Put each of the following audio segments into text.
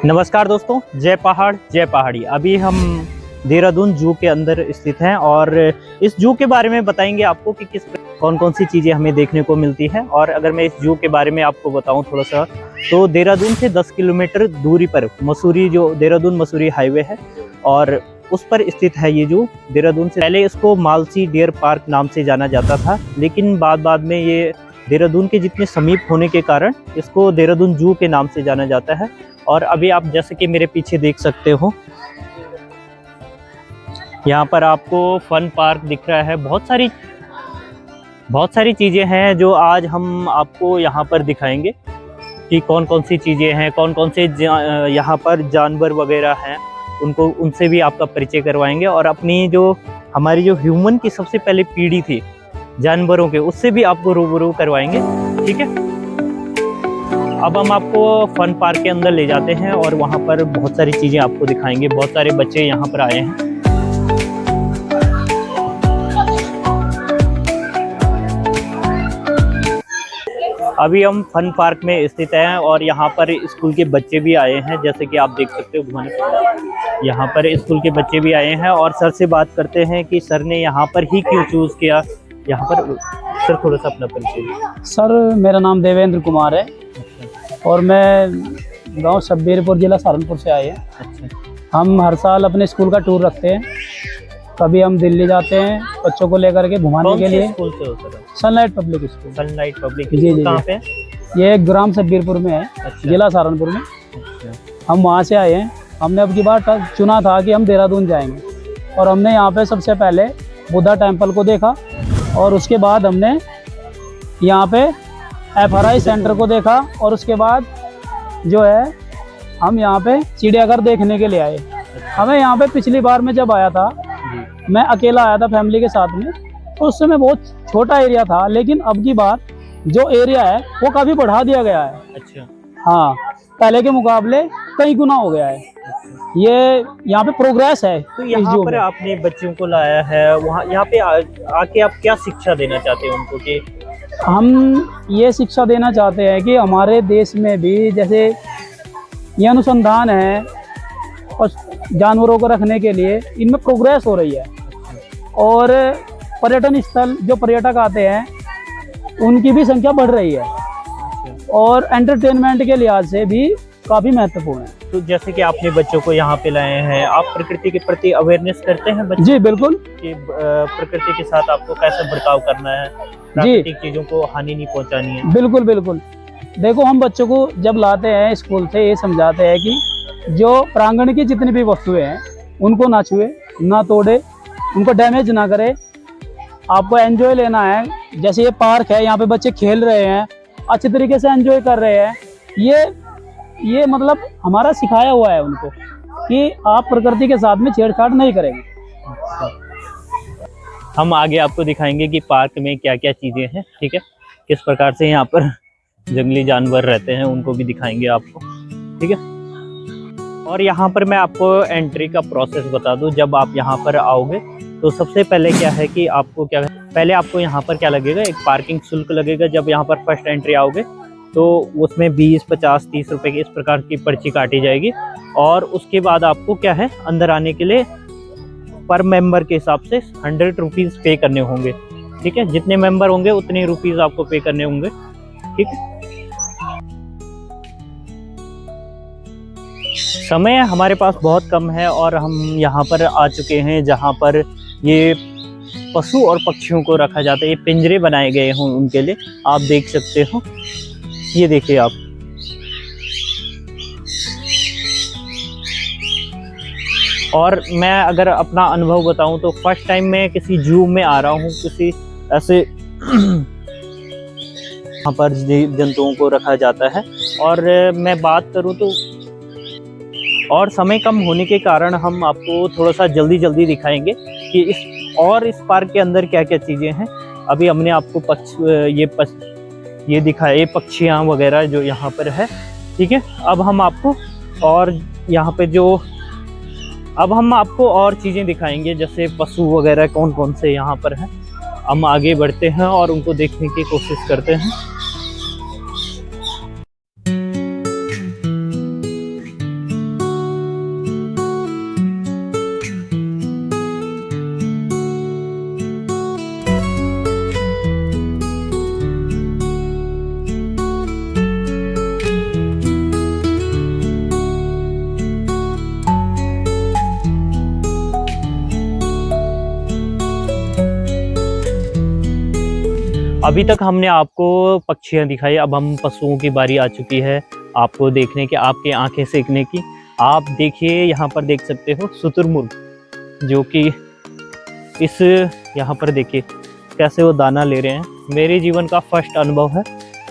नमस्कार दोस्तों, जय पहाड़ जय पहाड़ी। अभी हम देहरादून जू के अंदर स्थित हैं और इस जू के बारे में बताएंगे आपको कि कौन कौन सी चीज़ें हमें देखने को मिलती हैं। और अगर मैं इस जू के बारे में आपको बताऊं थोड़ा सा, तो देहरादून से 10 किलोमीटर दूरी पर मसूरी, जो देहरादून मसूरी हाईवे है, और उस पर स्थित है ये जू। देहरादून से पहले इसको मालसी डियर पार्क नाम से जाना जाता था, लेकिन बाद में ये देहरादून के जितने समीप होने के कारण इसको देहरादून जू के नाम से जाना जाता है। और अभी आप जैसे कि मेरे पीछे देख सकते हो, यहाँ पर आपको फन पार्क दिख रहा है। बहुत सारी चीज़ें हैं जो आज हम आपको यहाँ पर दिखाएंगे कि कौन कौन सी चीज़ें हैं, कौन कौन से यहाँ पर जानवर वगैरह हैं, उनसे भी आपका परिचय करवाएंगे। और अपनी हमारी जो ह्यूमन की सबसे पहले पीढ़ी थी जानवरों के, उससे भी आपको रूबरू करवाएंगे। ठीक है, अब हम आपको फन पार्क के अंदर ले जाते हैं और वहाँ पर बहुत सारी चीज़ें आपको दिखाएंगे। बहुत सारे बच्चे यहाँ पर आए हैं। अभी हम फन पार्क में स्थित हैं और यहाँ पर स्कूल के बच्चे भी आए हैं, जैसे कि आप देख सकते हो घुमाने। यहाँ पर स्कूल के बच्चे भी आए हैं और सर से बात करते हैं कि सर ने यहाँ पर ही क्यों चूज़ किया। यहाँ पर सर थोड़ा सा अपना परिचय। सर, मेरा नाम देवेंद्र कुमार है और मैं गांव शब्बीरपुर, जिला सहारनपुर से आए हैं। अच्छा। हम हर साल अपने स्कूल का टूर रखते हैं। कभी हम दिल्ली जाते हैं बच्चों को लेकर के घुमाने के लिए। स्कूल से हो sir? Sunlight Public School. Sunlight Public जी जी। कहाँ पे? ये ग्राम शब्बीरपुर में है। अच्छा। जिला सहारनपुर में। अच्छा। हम वहाँ से आए हैं। हमने अब की बार चुना था कि हम देहरादून जाएंगे और हमने यहाँ पे सबसे पहले बुद्धा टेम्पल को देखा और उसके बाद हमने यहाँ पे FRI सेंटर को देखा और उसके बाद जो है हम यहाँ पे चिड़ियाघर देखने के लिए आए। हमें यहाँ पे पिछली बार में जब आया था, मैं अकेला आया था फैमिली के साथ में, तो उस समय बहुत छोटा एरिया था, लेकिन अब की बार जो एरिया है वो काफ़ी बढ़ा दिया गया है। अच्छा। हाँ, पहले के मुकाबले कई गुना हो गया है। ये यहाँ पे प्रोग्रेस है। तो यहाँ पर आपने बच्चों को लाया है, वहाँ यहाँ पे आके आप क्या शिक्षा देना चाहते हैं उनको? कि हम ये शिक्षा देना चाहते हैं कि हमारे देश में भी जैसे ये अनुसंधान है और जानवरों को रखने के लिए, इनमें प्रोग्रेस हो रही है। और पर्यटन स्थल जो पर्यटक आते हैं उनकी भी संख्या बढ़ रही है और एंटरटेनमेंट के लिहाज से भी काफ़ी महत्वपूर्ण है। तो जैसे कि आपने बच्चों को यहाँ पे लाए हैं, आप प्रकृति के प्रति अवेयरनेस करते हैं बच्चे? जी बिल्कुल। कि प्रकृति के साथ आपको कैसे बर्ताव करना है, प्राकृतिक चीजों को हानि नहीं पहुँचानी है। बिल्कुल बिल्कुल। देखो, हम बच्चों को जब लाते हैं स्कूल से, ये समझाते हैं कि जो प्रांगण की जितनी भी वस्तुएं हैं उनको ना छुए, ना तोड़े, उनको डैमेज ना करे। आपको एंजॉय लेना है। जैसे ये पार्क है, यहाँ पे बच्चे खेल रहे हैं, अच्छे तरीके से एंजॉय कर रहे हैं। ये मतलब हमारा सिखाया हुआ है उनको कि आप प्रकृति के साथ में छेड़छाड़ नहीं करेंगे। हम आगे आपको दिखाएंगे कि पार्क में क्या क्या चीजें हैं। ठीक है, किस प्रकार से यहाँ पर जंगली जानवर रहते हैं उनको भी दिखाएंगे आपको। ठीक है, और यहाँ पर मैं आपको एंट्री का प्रोसेस बता दूं। जब आप यहाँ पर आओगे तो सबसे पहले क्या है कि आपको पहले आपको यहाँ पर क्या लगेगा, एक पार्किंग शुल्क लगेगा। जब यहाँ पर फर्स्ट एंट्री आओगे तो उसमें 20, 50, 30 रुपए की इस प्रकार की पर्ची काटी जाएगी। और उसके बाद आपको क्या है, अंदर आने के लिए पर मेंबर के हिसाब से 100 रुपीज़ पे करने होंगे। ठीक है, जितने मेंबर होंगे उतने रुपीज़ आपको पे करने होंगे। ठीक है, समय हमारे पास बहुत कम है और हम यहाँ पर आ चुके हैं जहाँ पर ये पशु और पक्षियों को रखा जाता है। ये पिंजरे बनाए गए हों उनके लिए, आप देख सकते हो। ये देखिए आप, और मैं अगर अपना अनुभव बताऊं तो फर्स्ट टाइम मैं किसी जू में आ रहा हूं, किसी ऐसे यहाँ पर जंतुओं को रखा जाता है। और मैं बात करूं तो, और समय कम होने के कारण हम आपको थोड़ा सा जल्दी दिखाएंगे कि इस पार्क के अंदर क्या क्या चीज़ें हैं। अभी हमने आपको ये दिखाए पक्षियाँ वगैरह जो यहाँ पर है। ठीक है, अब हम आपको और चीज़ें दिखाएंगे, जैसे पशु वगैरह कौन कौन से यहाँ पर हैं। हम आगे बढ़ते हैं और उनको देखने की कोशिश करते हैं। अभी तक हमने आपको पक्षियां दिखाई, अब हम पशुओं की बारी आ चुकी है आपको देखने की, आपके आंखें सेकने की। आप देखिए यहाँ पर देख सकते हो शुतुरमुर्ग, जो कि इस यहाँ पर देखिए कैसे वो दाना ले रहे हैं। मेरे जीवन का फर्स्ट अनुभव है,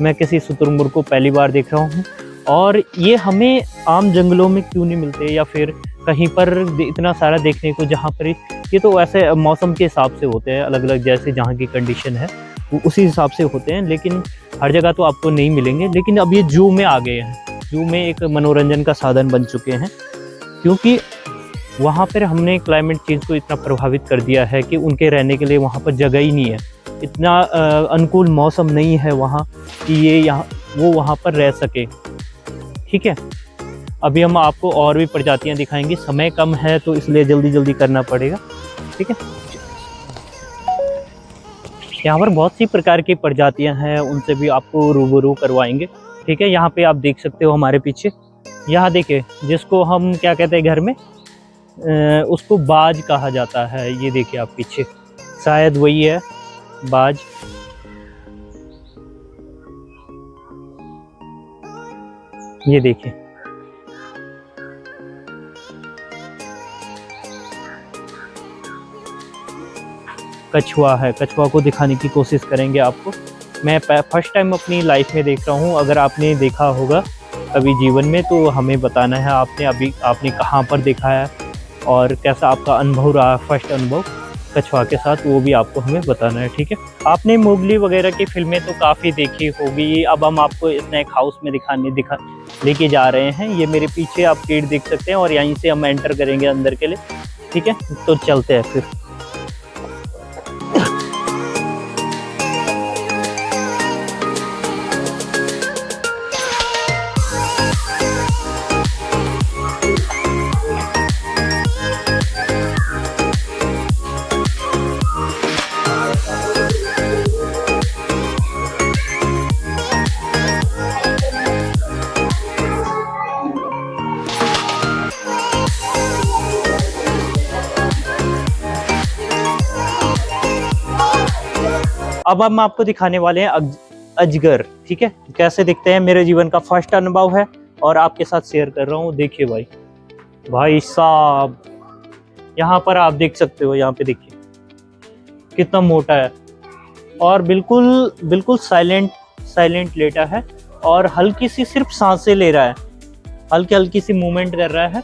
मैं किसी शुतुरमुर्ग को पहली बार देख रहा हूँ। और ये हमें आम जंगलों में क्यों नहीं मिलते, या फिर कहीं पर इतना सारा देखने को, जहाँ पर ये तो ऐसे मौसम के हिसाब से होते हैं अलग अलग, जैसे जहाँ की कंडीशन है वो उसी हिसाब से होते हैं, लेकिन हर जगह तो आपको नहीं मिलेंगे। लेकिन अब ये जू में आ गए हैं, जू में एक मनोरंजन का साधन बन चुके हैं, क्योंकि वहाँ पर हमने क्लाइमेट चेंज को इतना प्रभावित कर दिया है कि उनके रहने के लिए वहाँ पर जगह ही नहीं है, इतना अनुकूल मौसम नहीं है वहाँ कि ये वो वहाँ पर रह सके। ठीक है, अभी हम आपको और भी प्रजातियां दिखाएंगे, समय कम है तो इसलिए जल्दी जल्दी करना पड़ेगा। ठीक है, यहाँ पर बहुत सी प्रकार की प्रजातियां हैं, उनसे भी आपको रूबरू करवाएंगे। ठीक है, यहाँ पे आप देख सकते हो हमारे पीछे, यहाँ देखिए जिसको हम क्या कहते हैं घर में, उसको बाज कहा जाता है। ये देखिए आप पीछे, शायद वही है बाज। ये देखिए, कछुआ है, कछुआ को दिखाने की कोशिश करेंगे आपको। मैं फर्स्ट टाइम अपनी लाइफ में देख रहा हूँ, अगर आपने देखा होगा कभी जीवन में तो हमें बताना है, आपने कहाँ पर देखा है और कैसा आपका अनुभव रहा, फर्स्ट अनुभव कछुआ के साथ, वो भी आपको हमें बताना है। ठीक है, आपने मोगली वगैरह की फिल्में तो काफ़ी देखी होगी। अब हम आपको स्नैक हाउस में लेके जा रहे हैं। ये मेरे पीछे आप गेट देख सकते हैं और यहीं से हम एंटर करेंगे अंदर के लिए। ठीक है, तो चलते हैं फिर। अब हम आपको दिखाने वाले हैं अजगर। ठीक है, कैसे दिखते हैं, मेरे जीवन का फर्स्ट अनुभव है और आपके साथ शेयर कर रहा हूँ। देखिए भाई साहब, यहाँ पर आप देख सकते हो, यहाँ पे देखिए कितना मोटा है और बिल्कुल साइलेंट लेटा है और हल्की सी सिर्फ सांसें ले रहा है, हल्की सी मूवमेंट कर रहा है,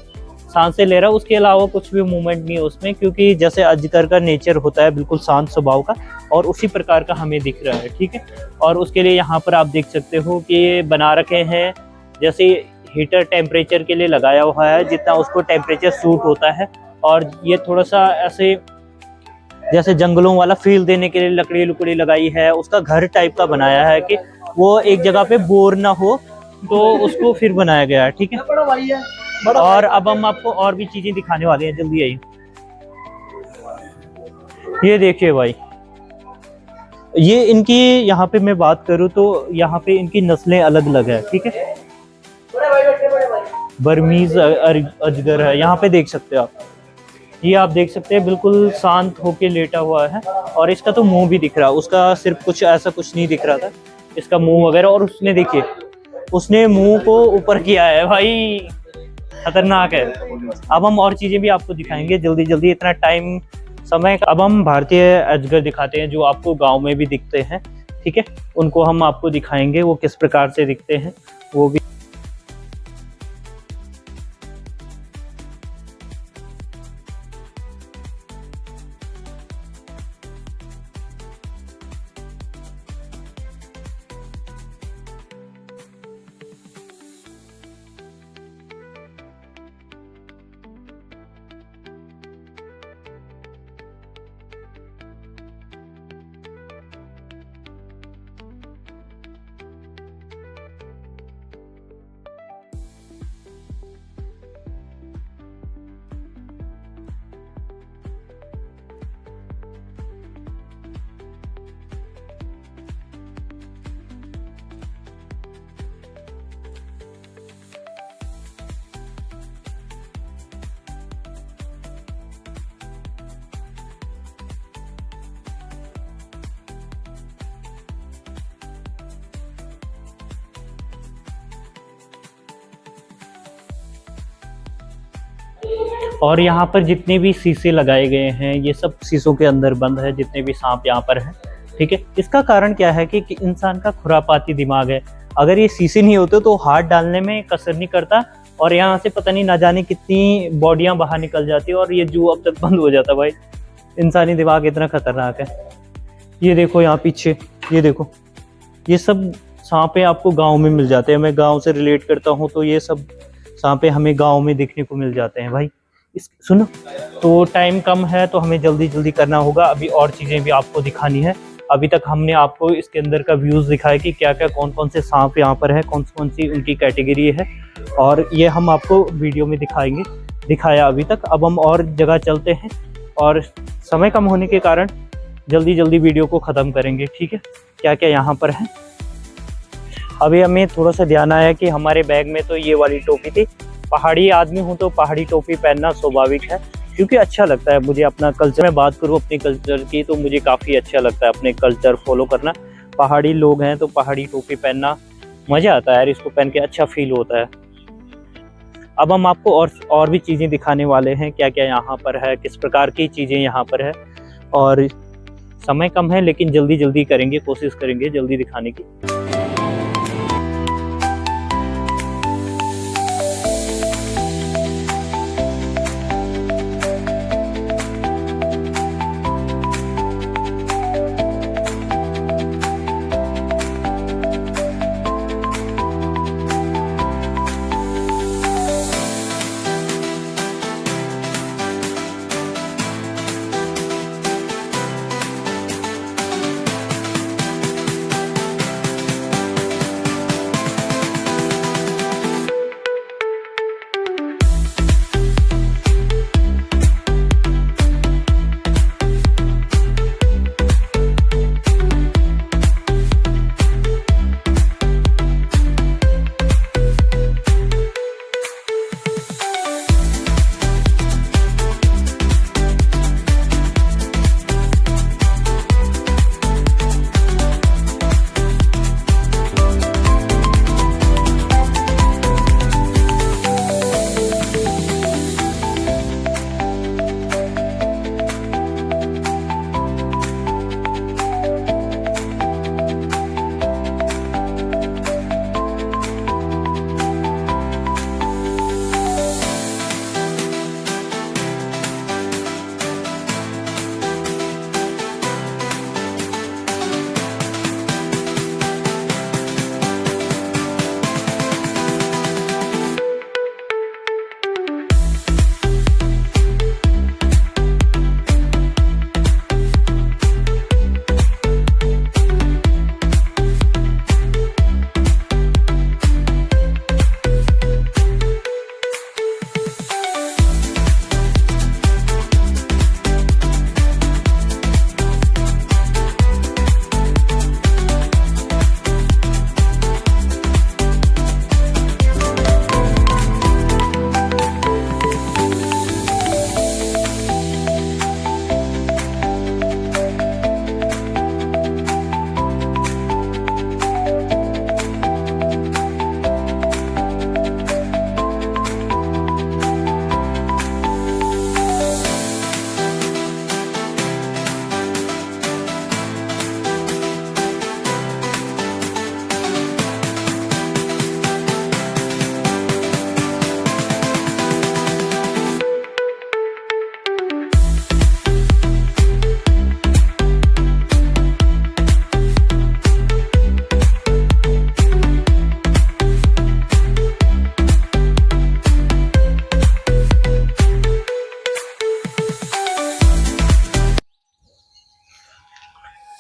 सांसें ले रहा है, उसके अलावा कुछ भी मूवमेंट नहीं है उसमें, क्योंकि जैसे अजगर का नेचर होता है बिल्कुल शांत स्वभाव का, और उसी प्रकार का हमें दिख रहा है। ठीक है, और उसके लिए यहाँ पर आप देख सकते हो कि बना रखे हैं, जैसे हीटर टेम्परेचर के लिए लगाया हुआ है, जितना उसको टेम्परेचर सूट होता है। और ये थोड़ा सा ऐसे जैसे जंगलों वाला फील देने के लिए लकड़ी लुकड़ी लगाई है, उसका घर टाइप का बनाया है कि वो एक जगह पे बोर ना हो, तो उसको फिर बनाया गया है। ठीक है, और अब हम आपको और भी चीजें दिखाने वाले हैं, जल्दी आइए। ये देखिए भाई, ये इनकी यहाँ पे मैं बात करूँ तो यहाँ पे इनकी नस्लें अलग अलग है। ठीक है, बर्मीज अजगर है, यहाँ पे देख सकते हो आप, ये आप देख सकते हैं बिल्कुल शांत होके लेटा हुआ है, और इसका तो मुंह भी दिख रहा है, उसका सिर्फ कुछ ऐसा कुछ नहीं दिख रहा था, इसका मुंह वगैरह, और उसने देखिए उसने मुंह को ऊपर किया है भाई, खतरनाक है। अब हम और चीजें भी आपको दिखाएंगे जल्दी जल्दी, इतना टाइम समय। अब हम भारतीय अजगर दिखाते हैं जो आपको गांव में भी दिखते हैं। ठीक है, उनको हम आपको दिखाएंगे वो किस प्रकार से दिखते हैं, वो भी। और यहाँ पर जितने भी शीशे लगाए गए हैं ये सब शीशों के अंदर बंद है, जितने भी सांप यहाँ पर हैं, ठीक है। इसका कारण क्या है कि इंसान का खुरापाती दिमाग है। अगर ये शीशे नहीं होते तो हाथ डालने में कसर नहीं करता और यहाँ से पता नहीं ना जाने कितनी बॉडियाँ बाहर निकल जाती है और ये जू अब तक बंद हो जाता। भाई इंसानी दिमाग इतना खतरनाक है। ये देखो यहाँ पीछे, ये देखो, ये सब सांपे आपको गांव में मिल जाते हैं। मैं गांव से रिलेट करता हूँ तो ये सब सांपे हमें गांव में देखने को मिल जाते हैं। भाई सुनो, तो टाइम कम है तो हमें जल्दी जल्दी करना होगा। अभी और चीज़ें भी आपको दिखानी है। अभी तक हमने आपको इसके अंदर का व्यूज़ दिखाया कि क्या क्या कौन कौन से सांप यहाँ पर है, कौन कौन सी उनकी कैटेगरी है, और ये हम आपको वीडियो में दिखाया अभी तक। अब हम और जगह चलते हैं और समय कम होने के कारण जल्दी जल्दी वीडियो को ख़त्म करेंगे, ठीक है। क्या क्या यहाँ पर है, अभी हमें थोड़ा सा ध्यान आया कि हमारे बैग में तो ये वाली टोपी थी। पहाड़ी आदमी हूँ तो पहाड़ी टोपी पहनना स्वाभाविक है, क्योंकि अच्छा लगता है मुझे अपना कल्चर। मैं बात करूँ अपने कल्चर की तो मुझे काफ़ी अच्छा लगता है अपने कल्चर फॉलो करना। पहाड़ी लोग हैं तो पहाड़ी टोपी पहनना मज़ा आता है यार, इसको पहन के अच्छा फील होता है। अब हम आपको और भी चीज़ें दिखाने वाले हैं, क्या क्या यहाँ पर है, किस प्रकार की चीज़ें यहाँ पर है। और समय कम है लेकिन जल्दी जल्दी करेंगे, कोशिश करेंगे जल्दी दिखाने की।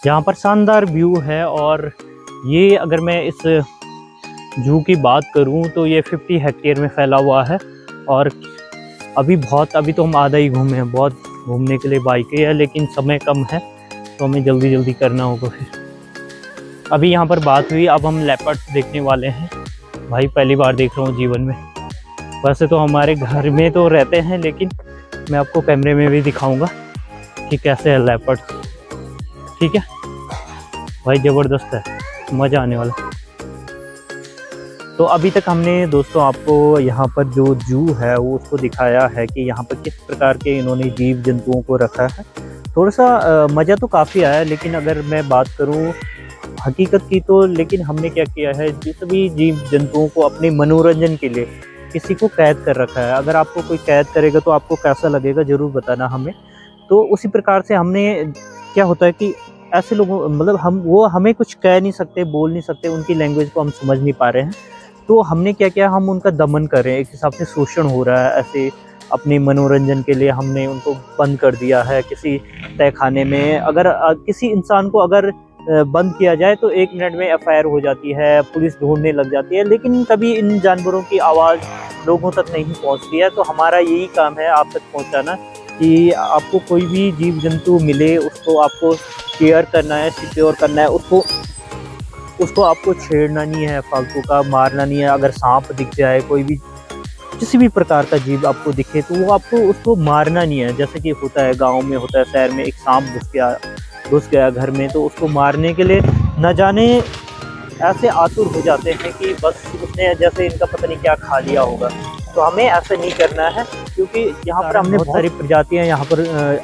यहाँ पर शानदार व्यू है। और ये अगर मैं इस जू की बात करूँ तो ये 50 हेक्टेयर में फैला हुआ है। और अभी तो हम आधा ही घूमे हैं, बहुत घूमने के लिए बाइकें है, लेकिन समय कम है तो हमें जल्दी जल्दी करना होगा। फिर अभी यहाँ पर बात हुई, अब हम लेपर्ड्स देखने वाले हैं। भाई पहली बार देख रहा हूँ जीवन में। वैसे तो हमारे घर में तो रहते हैं, लेकिन मैं आपको कैमरे में भी दिखाऊंगा कि कैसे है लेपर्ड्स, ठीक है भाई। ज़बरदस्त है, मज़ा आने वाला। तो अभी तक हमने दोस्तों आपको यहाँ पर जो जू है वो उसको दिखाया है कि यहाँ पर किस प्रकार के इन्होंने जीव जंतुओं को रखा है। थोड़ा सा मज़ा तो काफ़ी आया, लेकिन अगर मैं बात करूँ हकीकत की तो लेकिन हमने क्या किया है, जिस भी जीव जंतुओं को अपने मनोरंजन के लिए किसी को कैद कर रखा है। अगर आपको कोई कैद करेगा तो आपको कैसा लगेगा ज़रूर बताना हमें। तो उसी प्रकार से हमने क्या होता है कि ऐसे लोगों मतलब वो हमें कुछ कह नहीं सकते, बोल नहीं सकते, उनकी लैंग्वेज को हम समझ नहीं पा रहे हैं। तो हमने क्या किया, हम उनका दमन कर रहे हैं, एक हिसाब से शोषण हो रहा है। ऐसे अपने मनोरंजन के लिए हमने उनको बंद कर दिया है किसी तहखाने में। अगर किसी इंसान को अगर बंद किया जाए तो 1 मिनट में एफआईआर हो जाती है, पुलिस ढूंढने लग जाती है, लेकिन कभी इन जानवरों की आवाज़ लोगों तक नहीं पहुंचती है। तो हमारा यही काम है आप तक पहुंचाना कि आपको कोई भी जीव जंतु मिले उसको आपको केयर करना है, सिक्योर करना है, उसको आपको छेड़ना नहीं है, फालतू का मारना नहीं है। अगर सांप दिख जाए, कोई भी किसी भी प्रकार का जीव आपको दिखे तो वो आपको उसको मारना नहीं है। जैसे कि होता है गांव में, होता है शहर में, एक सांप घुस गया घर में तो उसको मारने के लिए न जाने ऐसे आतुर हो जाते हैं कि बस उसने जैसे इनका पता नहीं क्या खा लिया होगा। तो हमें ऐसा नहीं करना है, क्योंकि यहाँ पर हमने बहुत सारी प्रजातियाँ यहाँ पर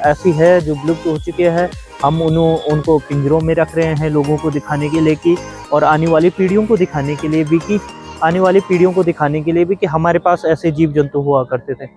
ऐसी है जो विलुप्त हो चुकी है। हम उनको पिंजरों में रख रहे हैं लोगों को दिखाने के लिए कि, और आने वाली पीढ़ियों को दिखाने के लिए भी कि हमारे पास ऐसे जीव जंतु हुआ करते थे।